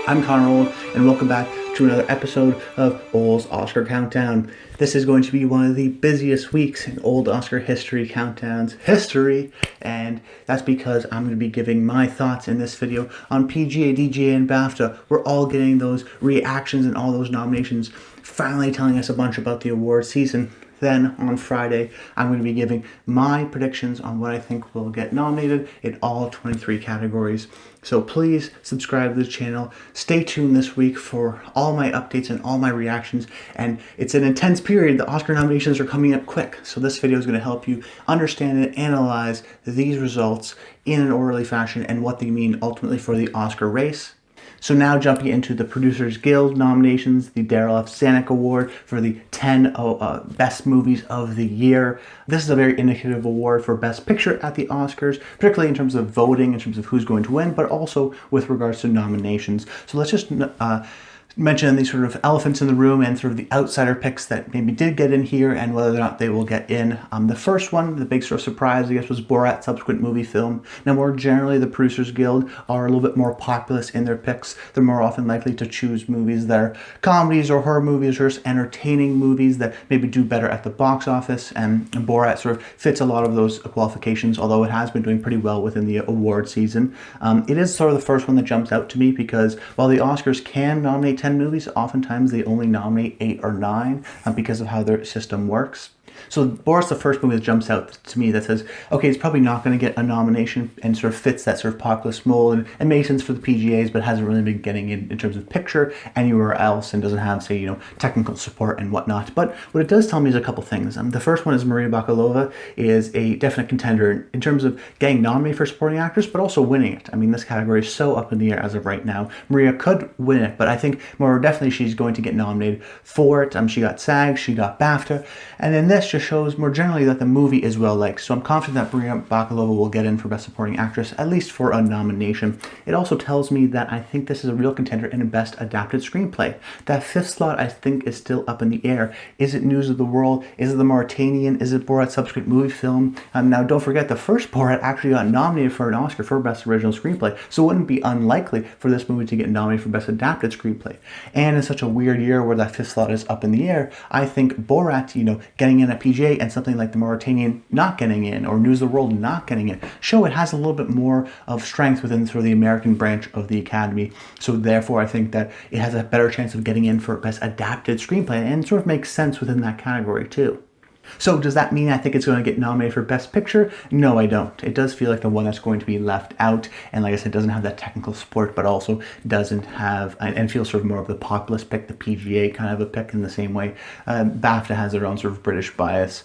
I'm Connor Old, and welcome back to another episode of Old's Oscar Countdown. This is going to be one of the busiest weeks in Old Oscar history countdowns history, and that's because I'm going to be giving my thoughts in this video on PGA, DGA, and BAFTA. We're all getting those reactions and all those nominations, finally telling us a bunch about the award season. Then on Friday, I'm going to be giving my predictions on what I think will get nominated in all 23 categories. So please subscribe to the channel. Stay tuned this week for all my updates and all my reactions. And it's an intense period. The Oscar nominations are coming up quick. So this video is going to help you understand and analyze these results in an orderly fashion and what they mean ultimately for the Oscar race. So now jumping into the Producers Guild nominations, the Darryl F. Zanuck Award for the 10 Best Movies of the Year. This is a very indicative award for Best Picture at the Oscars, particularly in terms of voting, in terms of who's going to win, but also with regards to nominations. So let's just mention these sort of elephants in the room and sort of the outsider picks that maybe did get in here and whether or not they will get in. The first one, the big sort of surprise, I guess, was Borat Subsequent Movie Film. Now, more generally, the Producers Guild are a little bit more populist in their picks. They're more often likely to choose movies that are comedies or horror movies or just entertaining movies that maybe do better at the box office, and Borat sort of fits a lot of those qualifications, although it has been doing pretty well within the award season. It is sort of the first one that jumps out to me because while the Oscars can nominate 10 movies, oftentimes they only nominate 8 or 9 because of how their system works. So Borat's the first movie that jumps out to me that says, okay, it's probably not going to get a nomination and sort of fits that sort of populist mold and makes sense for the PGAs, but hasn't really been getting in terms of picture anywhere else and doesn't have, say, technical support and whatnot. But what it does tell me is a couple things. The first one is Maria Bakalova is a definite contender in terms of getting nominated for supporting actress, but also winning it. I mean, this category is so up in the air as of right now. Maria could win it, but I think more definitely she's going to get nominated for it. She got SAG, she got BAFTA, and then this just shows more generally that the movie is well liked. So I'm confident that Maria Bakalova will get in for Best Supporting Actress, at least for a nomination. It also tells me that I think this is a real contender in Best Adapted Screenplay. That fifth slot I think is still up in the air. Is it News of the World? Is it the Mauritanian? Is it Borat Subsequent Movie Film? Now don't forget, the first Borat actually got nominated for an Oscar for Best Original Screenplay, so it wouldn't be unlikely for this movie to get nominated for Best Adapted Screenplay. And in such a weird year where that fifth slot is up in the air, I think Borat, getting in at PGA and something like the Mauritanian not getting in or News of the World not getting in show it has a little bit more of strength within sort of the American branch of the Academy. So therefore I think that it has a better chance of getting in for Best Adapted Screenplay, and it sort of makes sense within that category too. So does that mean I think it's going to get nominated for Best Picture? No, I don't. It does feel like the one that's going to be left out, and like I said, doesn't have that technical support, but also doesn't have, and feels sort of more of the populist pick, the PGA kind of a pick in the same way. BAFTA has their own sort of British bias.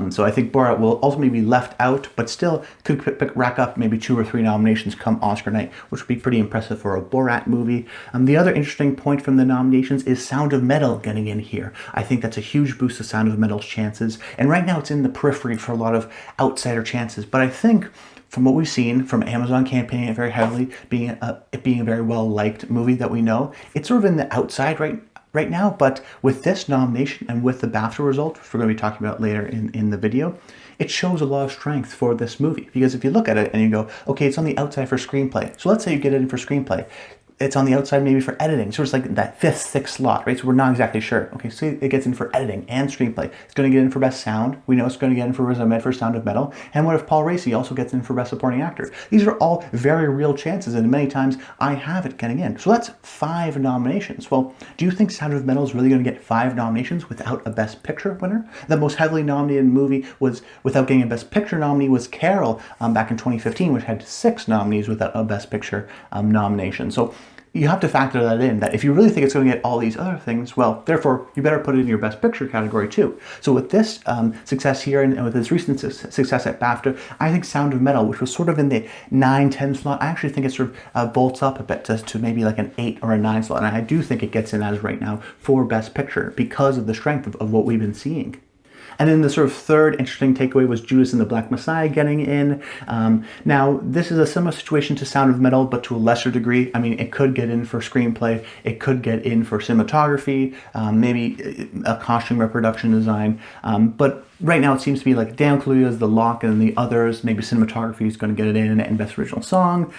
So I think Borat will ultimately be left out, but still could rack up maybe 2 or 3 nominations come Oscar night, which would be pretty impressive for a Borat movie. The other interesting point from the nominations is Sound of Metal getting in here. I think that's a huge boost to Sound of Metal's chances. And right now it's in the periphery for a lot of outsider chances. But I think from what we've seen from Amazon campaigning it very heavily, it being a very well-liked movie that we know, it's sort of in the outside right now. But with this nomination and with the BAFTA result, which we're going to be talking about later in the video, it shows a lot of strength for this movie. Because if you look at it and you go, okay, it's on the outside for screenplay. So let's say you get it in for screenplay. It's on the outside maybe for editing. So it's like that 5th, 6th slot, right? So we're not exactly sure. Okay, so it gets in for editing and screenplay. It's going to get in for Best Sound. We know it's going to get in for Riz Ahmed for Sound of Metal. And what if Paul Raci also gets in for Best Supporting Actor? These are all very real chances, and many times I have it getting in. So that's 5 nominations. Well, do you think Sound of Metal is really going to get 5 nominations without a Best Picture winner? The most heavily nominated movie was, without getting a Best Picture nominee, was Carol back in 2015, which had 6 nominees without a Best Picture nomination. So you have to factor that in, that if you really think it's going to get all these other things, well, therefore, you better put it in your Best Picture category too. So with this success here and with this recent success at BAFTA, I think Sound of Metal, which was sort of in the 9-10 slot, I actually think it sort of bolts up a bit to maybe like an 8 or a 9 slot. And I do think it gets in as right now for Best Picture because of the strength of what we've been seeing. And then the sort of third interesting takeaway was Judas and the Black Messiah getting in. Now, this is a similar situation to Sound of Metal, but to a lesser degree. I mean, it could get in for screenplay. It could get in for cinematography, maybe a costume or production design. But Right now it seems to be like Dan Kaluuya is the lock, and then the others, maybe cinematography is going to get it in, and Best Original Song,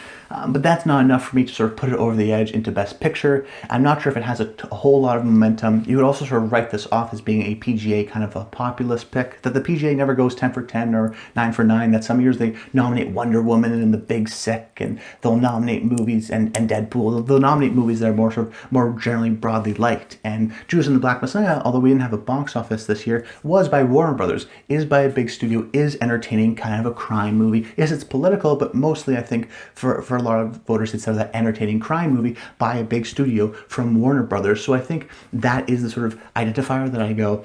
but that's not enough for me to sort of put it over the edge into Best Picture. I'm not sure if it has a whole lot of momentum. You would also sort of write this off as being a PGA kind of a populist pick, that the PGA never goes 10 for 10 or 9 for 9, that some years they nominate Wonder Woman and The Big Sick, and they'll nominate movies, and Deadpool, they'll nominate movies that are more generally broadly liked. And Judas and the Black Messiah, although we didn't have a box office this year, was by Warner Brothers, is by a big studio, is entertaining, kind of a crime movie. Yes, it's political, but mostly I think for a lot of voters it's that entertaining crime movie by a big studio from Warner Brothers. So I think that is the sort of identifier that I go,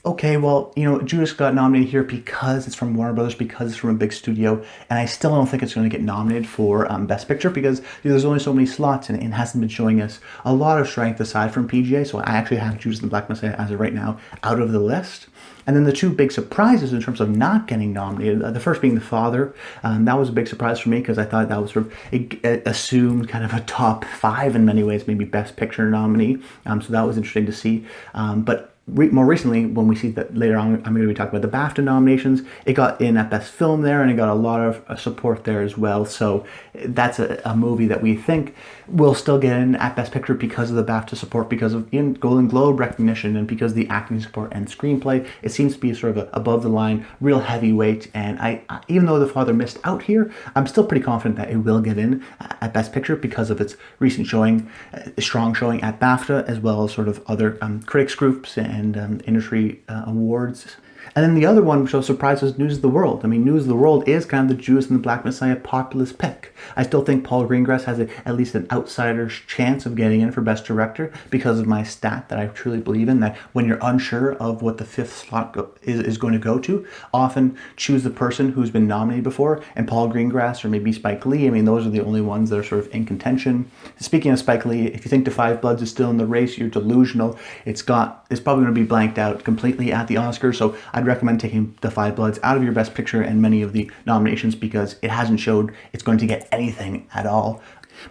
okay, well, Judas got nominated here because it's from Warner Brothers, because it's from a big studio, and I still don't think it's going to get nominated for Best Picture because there's only so many slots, and it hasn't been showing us a lot of strength aside from PGA, so I actually have Judas and the Black Messiah as of right now out of the list. And then the two big surprises in terms of not getting nominated, the first being The Father. That was a big surprise for me because I thought that was sort of assumed kind of a top 5 in many ways, maybe Best Picture nominee. So that was interesting to see. But more recently, when we see that later on, I'm going to be talking about the BAFTA nominations, it got in at Best Film there, and it got a lot of support there as well. So that's a movie that we think will still get in at Best Picture because of the BAFTA support, because of Golden Globe recognition, and because of the acting support and screenplay. It seems to be sort of above the line, real heavyweight. And I even though The Father missed out here, I'm still pretty confident that it will get in at Best Picture because of its recent showing, strong showing at BAFTA, as well as sort of other critics groups and industry awards. And then the other one, which I was surprised, was News of the World. I mean, News of the World is kind of the Judas and the Black Messiah populist pick. I still think Paul Greengrass has at least an outsider's chance of getting in for Best Director because of my stat that I truly believe in, that when you're unsure of what the fifth slot is going to go to, often choose the person who's been nominated before, and Paul Greengrass or maybe Spike Lee, I mean, those are the only ones that are sort of in contention. Speaking of Spike Lee, if you think The Five Bloods is still in the race, you're delusional. It's probably going to be blanked out completely at the Oscars, so I'd recommend taking The Five Bloods out of your Best Picture and many of the nominations because it hasn't showed it's going to get anything at all.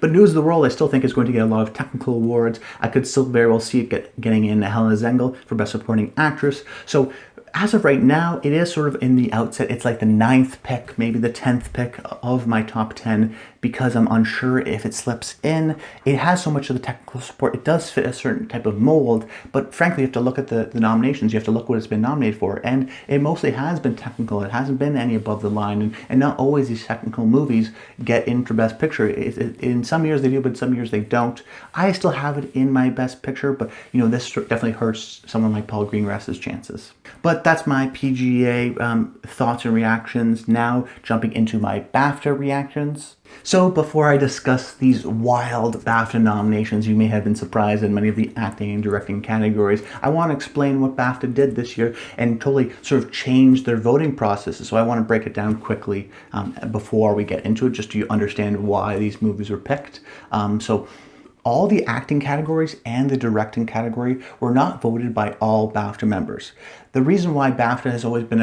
But News of the World, I still think is going to get a lot of technical awards. I could still very well see it getting in Helena Zengel for Best Supporting Actress. So as of right now, it is sort of in the outset. It's like the 9th pick, maybe the 10th pick of my top 10 because I'm unsure if it slips in. It has so much of the technical support. It does fit a certain type of mold, but frankly, you have to look at the nominations. You have to look what it's been nominated for, and it mostly has been technical. It hasn't been any above the line, and not always these technical movies get into Best Picture. In some years they do, but some years they don't. I still have it in my Best Picture, but this definitely hurts someone like Paul Greengrass's chances. But that's my PGA thoughts and reactions. Now jumping into my BAFTA reactions. So before I discuss these wild BAFTA nominations, you may have been surprised in many of the acting and directing categories. I want to explain what BAFTA did this year and totally sort of change their voting processes. So I want to break it down quickly before we get into it, just so you understand why these movies were picked. So all the acting categories and the directing category were not voted by all BAFTA members. The reason why BAFTA has always been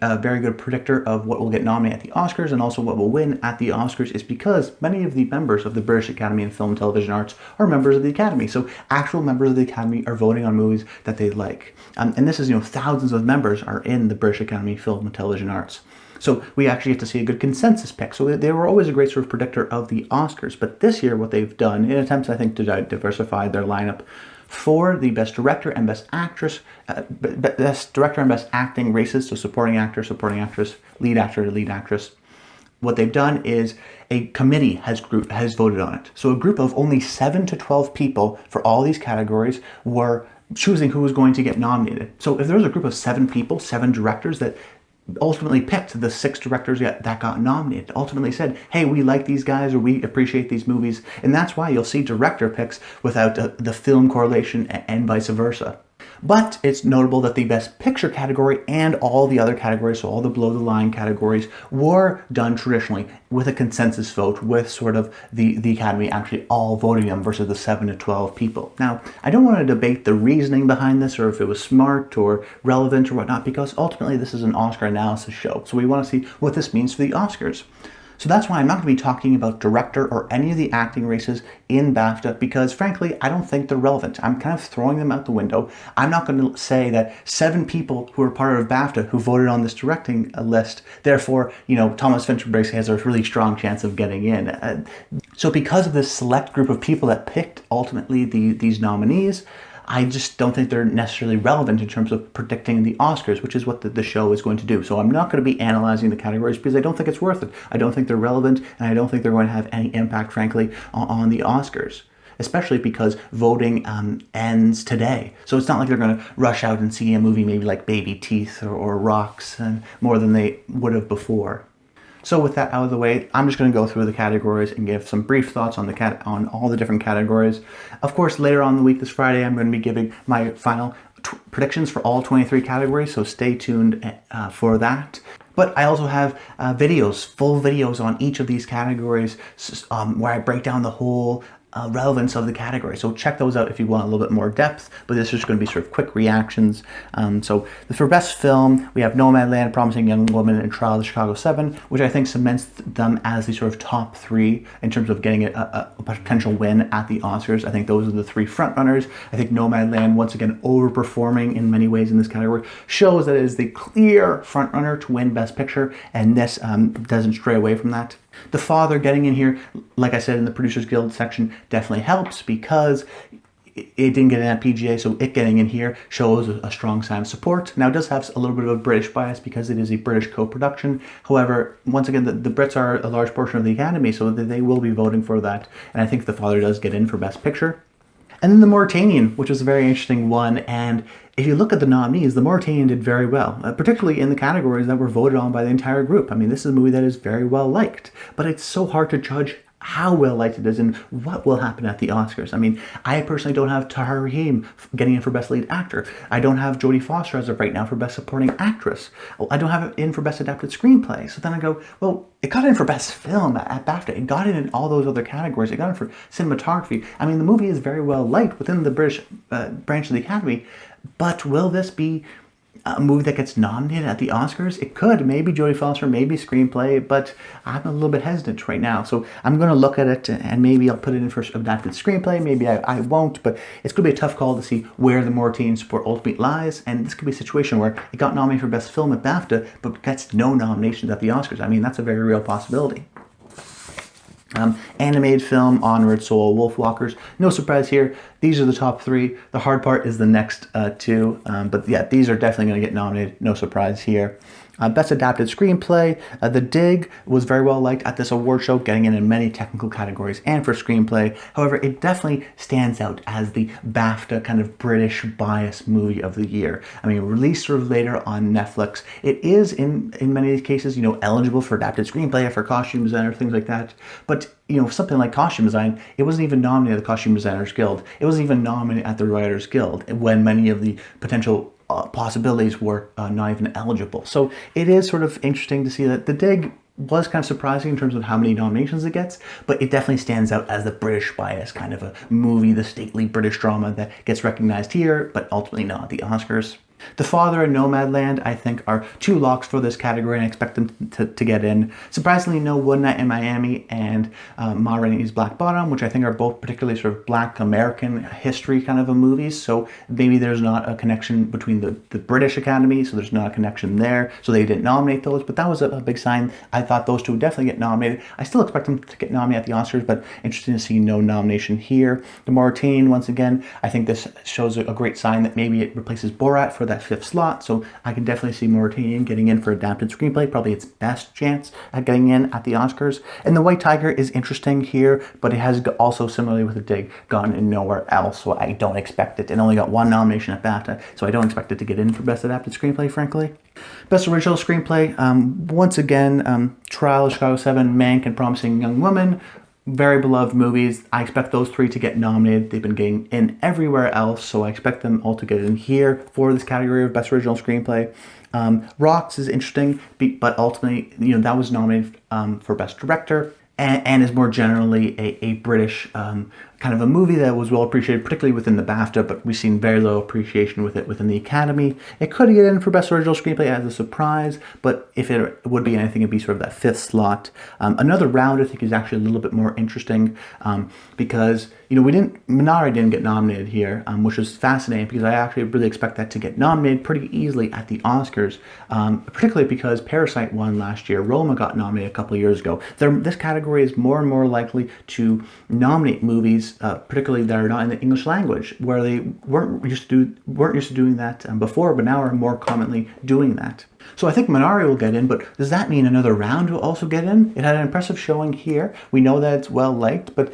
a very good predictor of what will get nominated at the Oscars and also what will win at the Oscars is because many of the members of the British Academy in Film and Television Arts are members of the Academy. So actual members of the Academy are voting on movies that they like. And this is, thousands of members are in the British Academy Film and Television Arts. So we actually get to see a good consensus pick. So they were always a great sort of predictor of the Oscars. But this year, what they've done, in attempts, I think, to diversify their lineup for the Best Director and Best Actress, Best Director and Best Acting races, so supporting actress, lead actor, lead actress, what they've done is a committee has voted on it. So a group of only 7 to 12 people for all these categories were choosing who was going to get nominated. So if there was a group of 7 people, 7 directors that ultimately picked the 6 directors that got nominated, ultimately said, hey, we like these guys or we appreciate these movies. And that's why you'll see director picks without the film correlation and vice versa. But it's notable that the Best Picture category and all the other categories, so all the below-the-line categories, were done traditionally with a consensus vote, with sort of the Academy actually all voting them versus the 7 to 12 people. Now, I don't want to debate the reasoning behind this or if it was smart or relevant or whatnot, because ultimately this is an Oscar analysis show, so we want to see what this means for the Oscars. So that's why I'm not going to be talking about director or any of the acting races in BAFTA because, frankly, I don't think they're relevant. I'm kind of throwing them out the window. I'm not going to say that 7 people who are part of BAFTA who voted on this directing list, therefore, Thomas Fincher Briggs has a really strong chance of getting in. So because of this select group of people that picked ultimately these nominees, I just don't think they're necessarily relevant in terms of predicting the Oscars, which is what the show is going to do. So I'm not going to be analyzing the categories because I don't think it's worth it. I don't think they're relevant, and I don't think they're going to have any impact, frankly, on the Oscars, especially because voting ends today. So it's not like they're going to rush out and see a movie maybe like Baby Teeth or Rocks more than they would have before. So with that out of the way, I'm just going to go through the categories and give some brief thoughts on on all the different categories. Of course, later on in the week this Friday, I'm going to be giving my final predictions for all 23 categories, so stay tuned for that. But I also have full videos on each of these categories where I break down the whole relevance of the category. So check those out if you want a little bit more depth, but this is just going to be sort of quick reactions. So for best film, we have Nomadland, Promising Young Woman, and Trial of the Chicago 7, which I think cements them as the sort of top 3 in terms of getting a potential win at the Oscars. I think those are the 3 frontrunners. I think Nomadland, once again, overperforming in many ways in this category, shows that it is the clear frontrunner to win Best Picture, and this doesn't stray away from that. The Father getting in here, like I said in the Producers Guild section, definitely helps because it didn't get in at PGA, so it getting in here shows a strong sign of support. Now, it does have a little bit of a British bias because it is a British co-production. However, once again, the Brits are a large portion of the Academy, so they will be voting for that. And I think The Father does get in for Best Picture. And then the Mauritanian, which was a very interesting one. And if you look at the nominees, the Mauritanian did very well, particularly in the categories that were voted on by the entire group. I mean, this is a movie that is very well liked, but it's so hard to judge how well liked it is and what will happen at the Oscars. I mean, I personally don't have Tahar Rahim getting in for Best Lead Actor. I don't have Jodie Foster as of right now for Best Supporting Actress. I don't have it in for Best Adapted Screenplay. So then I go, well, it got in for Best Film at BAFTA. It got in all those other categories. It got in for Cinematography. I mean, the movie is very well liked within the British branch of the Academy, but will this be a movie that gets nominated at the Oscars? It could. Maybe Jodie Foster, maybe Screenplay, but I'm a little bit hesitant right now. So I'm going to look at it and maybe I'll put it in for Adapted Screenplay. Maybe I won't, but it's going to be a tough call to see where the Mauritanian support ultimately lies. And this could be a situation where it got nominated for Best Film at BAFTA, but gets no nominations at the Oscars. I mean, that's a very real possibility. Animated film, Onward, Soul, Wolfwalkers. No surprise here. These are the top 3. The hard part is the next 2. But yeah, these are definitely going to get nominated. No surprise here. Best Adapted Screenplay. The Dig was very well liked at this award show, getting in many technical categories and for screenplay. However, it definitely stands out as the BAFTA kind of British bias movie of the year. I mean, released sort of later on Netflix. It is, in many of these cases, eligible for Adapted Screenplay, for costume design, or things like that. But, something like costume design, it wasn't even nominated at the Costume Designers Guild. It wasn't even nominated at the Writers Guild, when many of the potential possibilities were not even eligible. So it is sort of interesting to see that The Dig was kind of surprising in terms of how many nominations it gets, but it definitely stands out as the British bias kind of a movie, the stately British drama that gets recognized here, but ultimately not at the Oscars. The Father and Nomadland, I think, are 2 locks for this category, and I expect them to get in. Surprisingly, no One Night in Miami and Ma Rainey's Black Bottom, which I think are both particularly sort of Black American history kind of a movies, so maybe there's not a connection between the British Academy, so there's not a connection there, so they didn't nominate those, but that was a big sign. I thought those 2 would definitely get nominated. I still expect them to get nominated at the Oscars, but interesting to see no nomination here. The Mauritanian, once again, I think this shows a great sign that maybe it replaces Borat for that 5th slot, so I can definitely see Mauritanian getting in for Adapted Screenplay, probably its best chance at getting in at the Oscars. And The White Tiger is interesting here, but it has also, similarly with The Dig, gone in nowhere else, so I don't expect it. It only got 1 nomination at BAFTA, so I don't expect it to get in for Best Adapted Screenplay, frankly. Best Original Screenplay, once again, Trial of Chicago 7, Mank, and Promising Young Woman. Very beloved movies. I expect those 3 to get nominated. They've been getting in everywhere else, so I expect them all to get in here for this category of Best Original Screenplay. Rocks is interesting, but ultimately, that was nominated for Best Director. and is more generally a British kind of a movie that was well appreciated, particularly within the BAFTA, but we've seen very low appreciation with it within the Academy. It could get in for Best Original Screenplay as a surprise, but if it would be anything, it'd be sort of that fifth slot. Another round, I think, is actually a little bit more interesting because, you know, Minari didn't get nominated here, which was fascinating because I actually really expect that to get nominated pretty easily at the Oscars, particularly because Parasite won last year. Roma got nominated a couple of years ago. This category is more and more likely to nominate movies, particularly that are not in the English language, where they weren't used to doing that before, but now are more commonly doing that. So I think Minari will get in, but does that mean another round will also get in? It had an impressive showing here. We know that it's well liked, but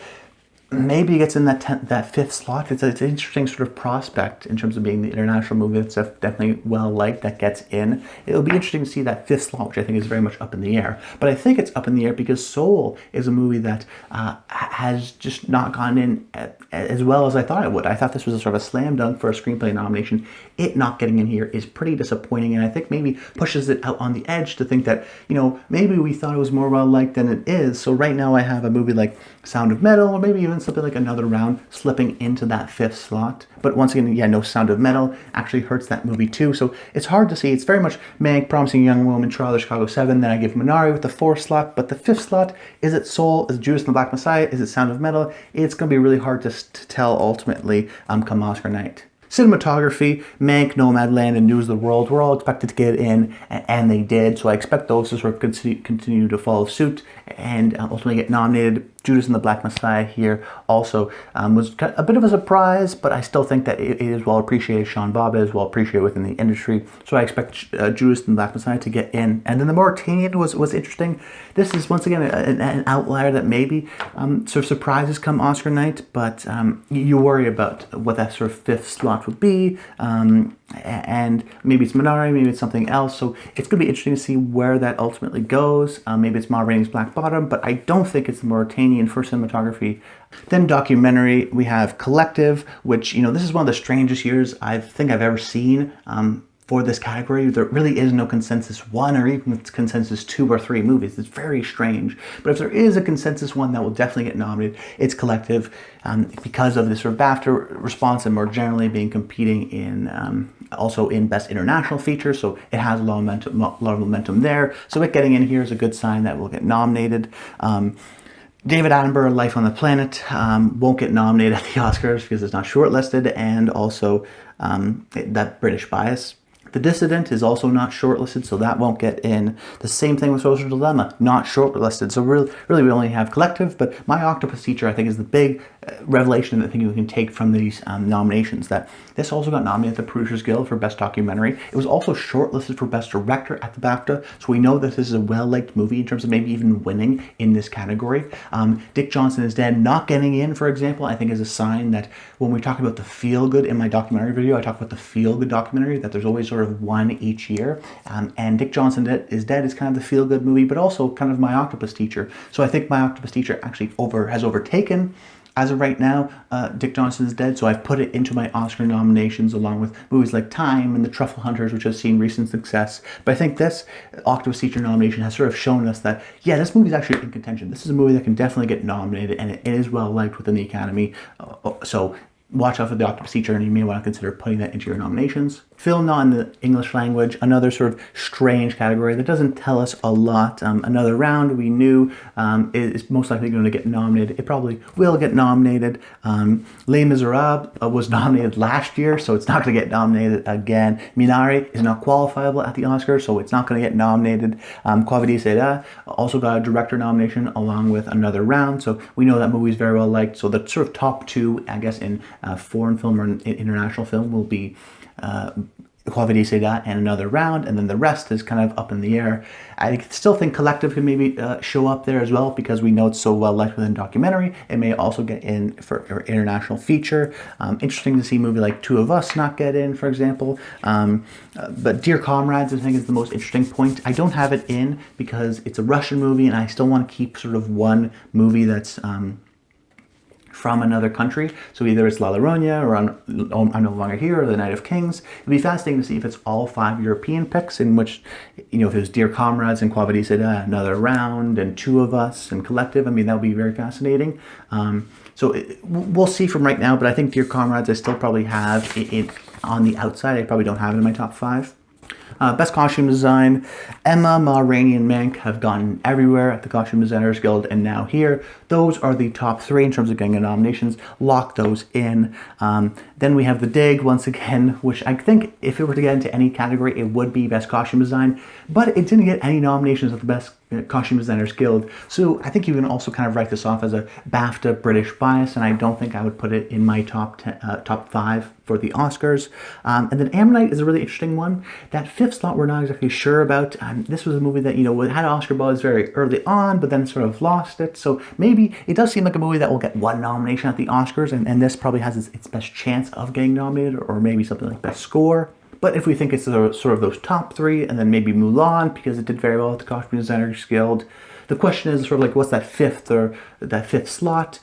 maybe it gets in that fifth slot. It's an interesting sort of prospect in terms of being the international movie that's definitely well liked that gets in. It'll be interesting to see that fifth slot, which I think is very much up in the air. But I think it's up in the air because Soul is a movie that has just not gone in as well as I thought it would. I thought this was a sort of a slam dunk for a screenplay nomination. It not getting in here is pretty disappointing, and I think maybe pushes it out on the edge to think that, you know, maybe we thought it was more well liked than it is. So right now I have a movie like Sound of Metal, or maybe even something like Another Round slipping into that fifth slot. But once again, yeah, no, Sound of Metal actually hurts that movie too. So it's hard to see. It's very much Mank, Promising Young Woman, Trial of Chicago 7. Then I give Minari with the fourth slot. But the fifth slot, is it Soul? Is it Judas and the Black Messiah? Is it Sound of Metal? It's going to be really hard to tell ultimately come Oscar night. Cinematography, Mank, Nomadland, and News of the World were all expected to get in, and they did. So I expect those to sort of continue to follow suit and ultimately get nominated. Judas and the Black Messiah here also was a bit of a surprise, but I still think that it is well appreciated. Sean Bob is well appreciated within the industry, so I expect Judas and the Black Messiah to get in. And then the Mauritanian was interesting. This is once again an outlier that maybe sort of surprises come Oscar night, but you worry about what that sort of fifth slot would be. And maybe it's Minari, maybe it's something else. So it's going to be interesting to see where that ultimately goes. Maybe it's Ma Rainey's Black Bottom, but I don't think it's the Mauritanian for cinematography. Then documentary, we have Collective, which, you know, this is one of the strangest years I think I've ever seen for this category. There really is no consensus one or even consensus 2 or 3 movies. It's very strange. But if there is a consensus one that will definitely get nominated, it's Collective, because of this sort of BAFTA response and more generally being competing in also in Best International Feature. So it has a lot of momentum there. So it getting in here is a good sign that will get nominated. David Attenborough, Life on the Planet, won't get nominated at the Oscars because it's not shortlisted, and also that British bias. The Dissident is also not shortlisted, so that won't get in. The same thing with Social Dilemma, not shortlisted. So really we only have Collective, but My Octopus Teacher, I think, is the big revelation that I think we can take from these nominations, that this also got nominated at the Producers Guild for Best Documentary. It was also shortlisted for Best Director at the BAFTA, so we know that this is a well-liked movie in terms of maybe even winning in this category. Dick Johnson Is Dead not getting in, for example, I think is a sign that when we talk about the feel-good in my documentary video, I talk about the feel-good documentary, that there's always sort of one each year, and Dick Johnson Is Dead is kind of the feel-good movie, but also kind of My Octopus Teacher. So I think My Octopus Teacher actually has overtaken, as of right now, Dick Johnson Is Dead, so I've put it into my Oscar nominations along with movies like Time and The Truffle Hunters, which has seen recent success. But I think this Octopus Teacher nomination has sort of shown us that, yeah, this movie is actually in contention. This is a movie that can definitely get nominated, and it is well liked within the Academy. So watch out for the Octopus Teacher, and you may want to consider putting that into your nominations. Film not in the English language, another sort of strange category that doesn't tell us a lot. Another Round, we knew, is most likely going to get nominated. It probably will get nominated. Les Miserables was nominated last year, so it's not going to get nominated again. Minari is not qualifiable at the Oscars, so it's not going to get nominated. Quavidi Seda also got a director nomination along with Another Round, so we know that movie is very well liked. So the sort of top 2, I guess, in foreign film or international film will be Quavidi Seda and Another Round, and then the rest is kind of up in the air. I still think Collective can maybe show up there as well, because we know it's so well liked within documentary. It may also get in for international feature. Interesting to see a movie like Two of Us not get in, for example. But Dear Comrades, I think, is the most interesting point. I don't have it in because it's a Russian movie, and I still want to keep sort of one movie that's from another country. So either it's La Llorona or I'm No Longer Here or The Night of Kings. It'd be fascinating to see if it's all 5 European picks, in which, if it was Dear Comrades and Quavadisada, Another Round, and Two of Us and Collective. I mean, that would be very fascinating. We'll see from right now, but I think Dear Comrades I still probably have it on the outside. I probably don't have it in my top 5. Best costume design, Emma, Mauritanian, and Mank have gone everywhere at the Costume Designers Guild and now here. Those are the top 3 in terms of getting nominations. Lock those in. Then we have The Dig, once again, which I think if it were to get into any category, it would be Best Costume Design, but it didn't get any nominations at the Best Costume Designers Guild. So I think you can also kind of write this off as a BAFTA British bias, and I don't think I would put it in my top 5 for the Oscars. And then Ammonite is a really interesting one. That 5th slot we're not exactly sure about. This was a movie that, had Oscar buzz very early on, but then sort of lost it. So maybe it does seem like a movie that will get 1 nomination at the Oscars, and this probably has its best chance of getting nominated, or maybe something like Best Score. But if we think it's sort of those top 3, and then maybe Mulan, because it did very well at the Costume Designers Guild, the question is sort of like, what's that 5th slot?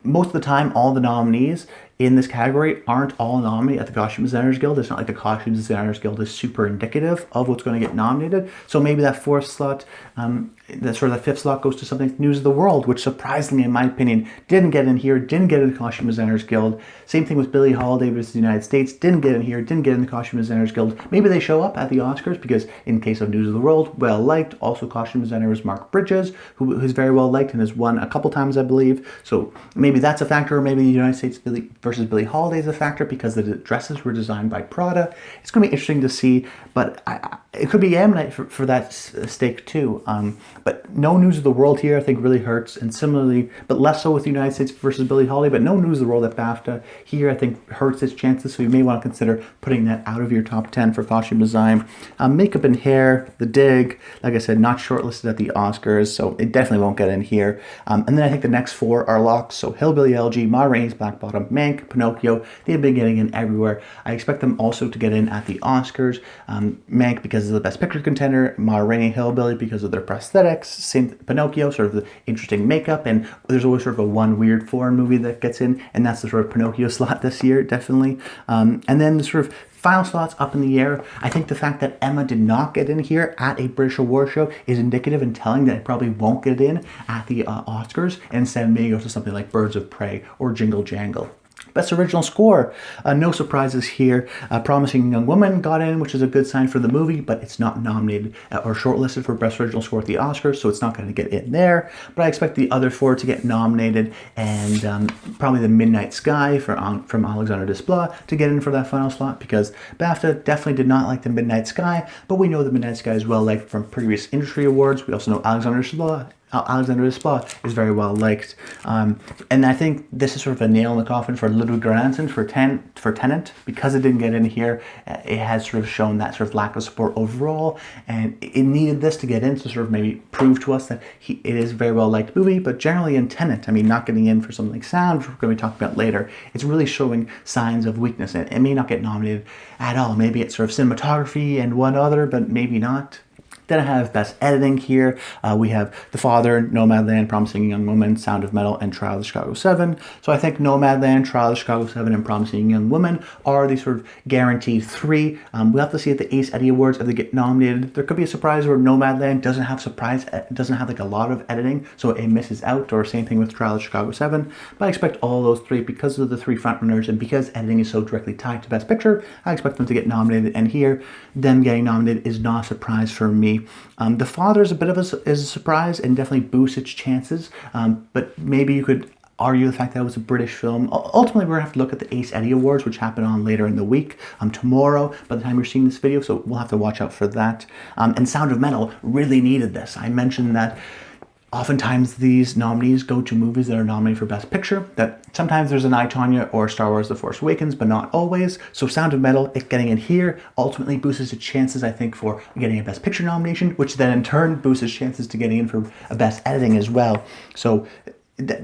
Most of the time, all the nominees in this category aren't all nominated at the Costume Designers Guild. It's not like the Costume Designers Guild is super indicative of what's going to get nominated. So maybe that 4th slot, that 5th slot goes to something like News of the World, which surprisingly, in my opinion, didn't get in here, didn't get in the Costume Designers Guild. Same thing with Billie Holiday versus the United States, didn't get in here, didn't get in the Costume Designers Guild. Maybe they show up at the Oscars because in case of News of the World, well liked. Also costume designer is Mark Bridges, who's very well liked and has won a couple times, I believe. So maybe that's a factor, or maybe the United States versus Billie Holiday is a factor because the dresses were designed by Prada. It's going to be interesting to see, but it could be Ammonite for that stake too. But no News of the World here I think really hurts, and similarly, but less so with the United States versus Billie Holiday, but no News of the World at BAFTA here I think hurts its chances, so you may want to consider putting that out of your top 10 for costume design. Makeup and hair, The Dig, like I said, not shortlisted at the Oscars, so it definitely won't get in here. And then I think the next 4 are locks, so Hillbilly Elegy, Ma Rainey's Black Bottom, Mank, Pinocchio, they've been getting in everywhere. I expect them also to get in at the Oscars. Mank because of the Best Picture contender, Ma Rainey, Hillbilly because of their prosthetics, same Pinocchio, sort of the interesting makeup, and there's always sort of a one weird foreign movie that gets in, and that's the sort of Pinocchio slot this year, definitely. And then the sort of final slots up in the air. I think the fact that Emma did not get in here at a British award show is indicative and telling that it probably won't get in at the Oscars, and instead may go to something like Birds of Prey or Jingle Jangle. Best Original Score, no surprises here. Promising Young Woman got in, which is a good sign for the movie, but it's not nominated or shortlisted for Best Original Score at the Oscars, so it's not going to get in there. But I expect the other 4 to get nominated, and probably The Midnight Sky from Alexander Desplat to get in for that final slot, because BAFTA definitely did not like The Midnight Sky, but we know The Midnight Sky is well liked from previous industry awards. We also know Alexander Desplat is very well liked, and I think this is sort of a nail in the coffin for Ludwig Göransson for Tenet, because it didn't get in here. It has sort of shown that sort of lack of support overall, and it needed this to get in to sort of maybe prove to us that it is a very well liked movie. But generally in Tenet, I mean, not getting in for something like sound, which we're going to be talking about later, it's really showing signs of weakness, and it may not get nominated at all. Maybe it's sort of cinematography and one other, but maybe not. Then I have Best Editing here. We have The Father, Nomadland, Promising Young Woman, Sound of Metal, and Trial of the Chicago 7. So I think Nomadland, Trial of the Chicago 7, and Promising Young Woman are the sort of guaranteed 3. We'll have to see at the Ace Eddie Awards if they get nominated. There could be a surprise where Nomadland doesn't have like a lot of editing, so it misses out, or same thing with Trial of the Chicago 7. But I expect all those 3, because of the 3 frontrunners and because editing is so directly tied to Best Picture, I expect them to get nominated. And here, them getting nominated is not a surprise for me. The Father is a bit of a surprise and definitely boosts its chances, but maybe you could argue the fact that it was a British film. Ultimately, we're going to have to look at the Ace Eddie Awards, which happen on later in the week, tomorrow, by the time you're seeing this video, so we'll have to watch out for that. And Sound of Metal really needed this. I mentioned that oftentimes these nominees go to movies that are nominated for Best Picture, that sometimes there's an I, Tonya or Star Wars The Force Awakens, but not always. So Sound of Metal, it getting in here ultimately boosts its chances, I think, for getting a Best Picture nomination, which then in turn boosts its chances to getting in for a Best Editing as well. So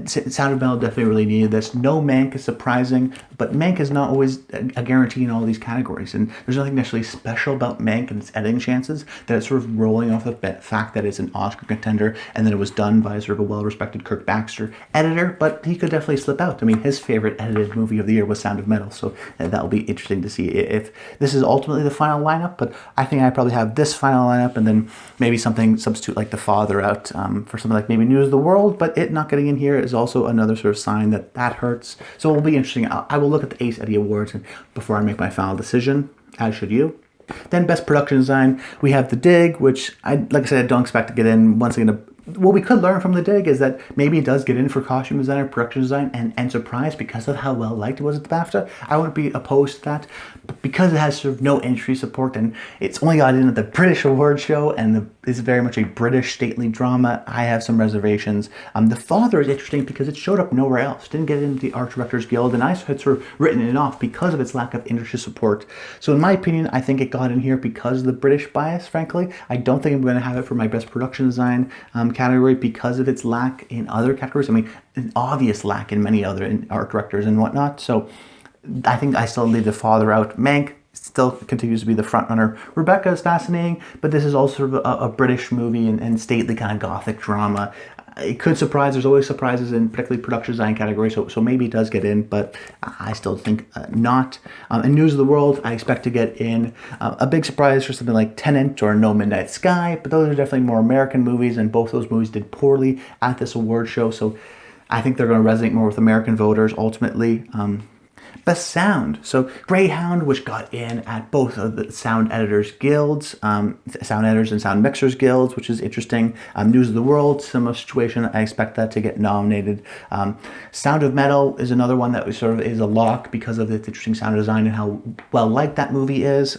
Sound of Metal definitely really needed this. No Mank is surprising, but Mank is not always a guarantee in all these categories. And there's nothing necessarily special about Mank and its editing chances, that it's sort of rolling off the fact that it's an Oscar contender and that it was done by sort of a well-respected Kirk Baxter editor, but he could definitely slip out. I mean, his favorite edited movie of the year was Sound of Metal, so that'll be interesting to see if this is ultimately the final lineup, but I think I probably have this final lineup and then maybe something substitute like The Father out for something like maybe News of the World, but it not getting in here is also another sort of sign that hurts. So it will be interesting. I will look at the Ace Eddie Awards before I make my final decision, as should you. Then Best Production Design, we have The Dig, which, like I said, I don't expect to get in. Once again, what we could learn from The Dig is that maybe it does get in for costume design or production design and surprise because of how well liked it was at the BAFTA. I wouldn't be opposed to that, but because it has sort of no entry support and it's only got in at the British award show and is very much a British stately drama, I have some reservations. The Father is interesting because it showed up nowhere else. Didn't get into the Art Directors Guild, and I had sort of written it off because of its lack of industry support. So in my opinion, I think it got in here because of the British bias, frankly. I don't think I'm going to have it for my Best Production Design category because of its lack in other categories. I mean, an obvious lack in many other art directors and whatnot. So I think I still leave The Father out. Mank still continues to be the front runner. Rebecca is fascinating, but this is also sort of a British movie and stately kind of gothic drama. It could surprise. There's always surprises in particularly production design category, so maybe it does get in, but I still think not. In News of the World, I expect to get in. A big surprise for something like Tenet or No Midnight Sky, but those are definitely more American movies, and both those movies did poorly at this award show, so I think they're going to resonate more with American voters ultimately. Best Sound. So Greyhound, which got in at both of the Sound Editors Guilds, Sound Editors and Sound Mixers Guilds, which is interesting. News of the World, similar situation. I expect that to get nominated. Sound of Metal is another one that sort of is a lock because of its interesting sound design and how well liked that movie is.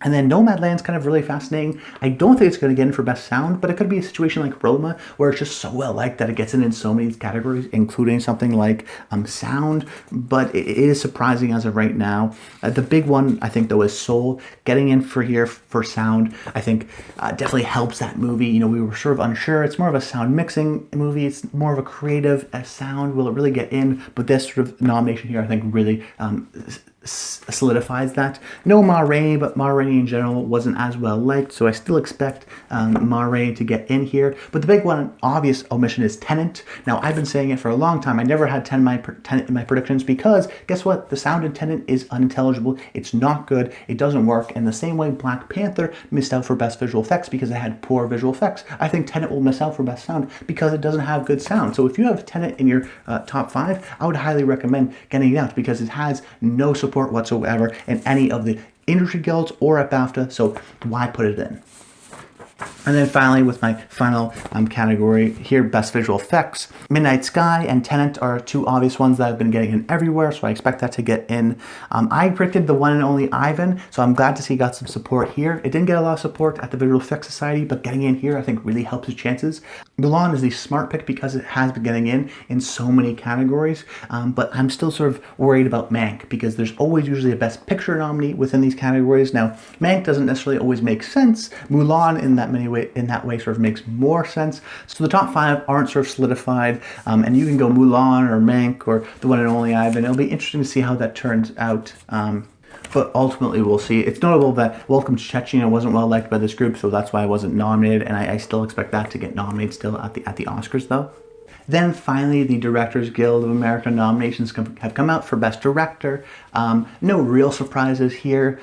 And then Nomadland's kind of really fascinating. I don't think it's going to get in for Best Sound, but it could be a situation like Roma, where it's just so well liked that it gets in so many categories, including something like sound. But it is surprising as of right now. The big one, I think, though, is Soul. Getting in for here for sound, I think, definitely helps that movie. You know, we were sort of unsure. It's more of a sound mixing movie. It's more of a creative sound. Will it really get in? But this sort of nomination here, I think, really solidifies that. No Ma Rainey, but Ma Rainey in general wasn't as well liked, so I still expect Ma Rainey to get in here. But the big one, obvious omission, is Tenet. Now, I've been saying it for a long time. I never had Tenet in my predictions because, guess what? The sound in Tenet is unintelligible. It's not good. It doesn't work. In the same way Black Panther missed out for Best Visual Effects because it had poor visual effects, I think Tenet will miss out for Best Sound because it doesn't have good sound. So if you have Tenet in your top 5, I would highly recommend getting it out because it has no support whatsoever in any of the industry guilds or at BAFTA, so why put it in? And then finally, with my final category here, Best Visual Effects, Midnight Sky and Tenet are two obvious ones that I've been getting in everywhere, so I expect that to get in. I predicted the one and only Ivan, so I'm glad to see he got some support here. It didn't get a lot of support at the Visual Effects Society, but getting in here I think really helps his chances. Mulan is the smart pick because it has been getting in so many categories, but I'm still sort of worried about Mank because there's always usually a Best Picture nominee within these categories. Now, Mank doesn't necessarily always make sense. Mulan in that way sort of makes more sense. So the top 5 aren't sort of solidified, and you can go Mulan or Mank or the one and only Ivan. It'll be interesting to see how that turns out. But ultimately, we'll see. It's notable that Welcome to Chechnya wasn't well liked by this group, so that's why I wasn't nominated, and I still expect that to get nominated still at the Oscars, though. Then finally, the Directors Guild of America nominations have come out for Best Director. No real surprises here.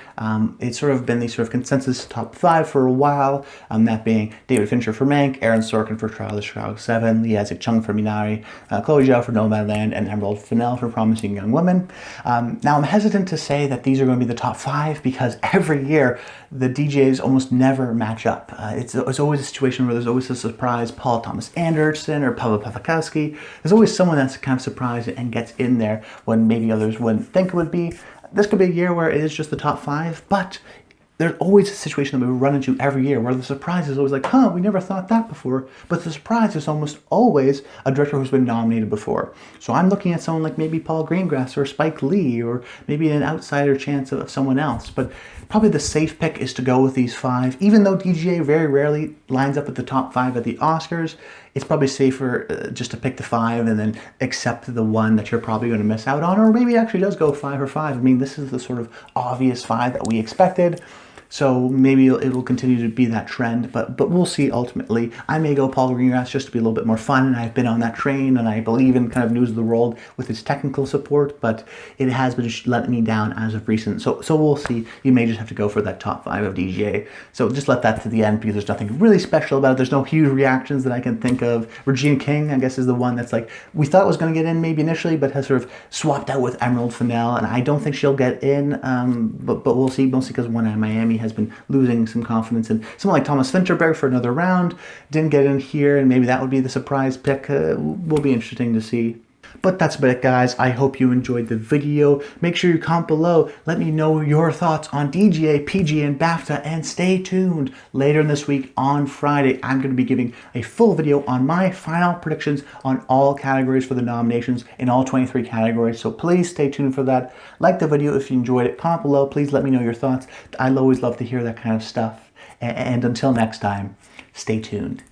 It's sort of been the sort of consensus top 5 for a while, that being David Fincher for Mank, Aaron Sorkin for Trial of the Chicago 7, Lee Isaac Chung for Minari, Chloe Zhao for Nomadland, and Emerald Fennell for Promising Young Woman. Now, I'm hesitant to say that these are going to be the top 5 because every year the DJs almost never match up. It's always a situation where there's always a surprise Paul Thomas Anderson or Pavel Pawlikowski. There's always someone that's kind of surprised and gets in there when maybe others wouldn't think it would be. This could be a year where it is just the top 5, but there's always a situation that we run into every year where the surprise is always like, we never thought that before. But the surprise is almost always a director who's been nominated before. So I'm looking at someone like maybe Paul Greengrass or Spike Lee or maybe an outsider chance of someone else. But probably the safe pick is to go with these 5. Even though DGA very rarely lines up at the top 5 at the Oscars, it's probably safer just to pick the 5 and then accept the one that you're probably going to miss out on, or maybe it actually does go 5 for 5. I mean, this is the sort of obvious 5 that we expected. So maybe it will continue to be that trend, but we'll see ultimately. I may go Paul Greengrass just to be a little bit more fun, and I've been on that train, and I believe in kind of News of the World with its technical support, but it has been letting me down as of recent. So we'll see. You may just have to go for that top 5 of DGA. So just let that to the end, because there's nothing really special about it. There's no huge reactions that I can think of. Regina King, I guess, is the one that's like, we thought was going to get in maybe initially, but has sort of swapped out with Emerald Fennell, and I don't think she'll get in, but we'll see, mostly because One Eye Miami has been losing some confidence, and someone like Thomas Finterberg for another round didn't get in here, and maybe that would be the surprise pick. Will be interesting to see. But that's about it, guys. I hope you enjoyed the video. Make sure you comment below. Let me know your thoughts on DGA, PGA, and BAFTA, and stay tuned. Later in this week, on Friday, I'm going to be giving a full video on my final predictions on all categories for the nominations in all 23 categories. So please stay tuned for that. Like the video if you enjoyed it. Comment below. Please let me know your thoughts. I'd always love to hear that kind of stuff. And until next time, stay tuned.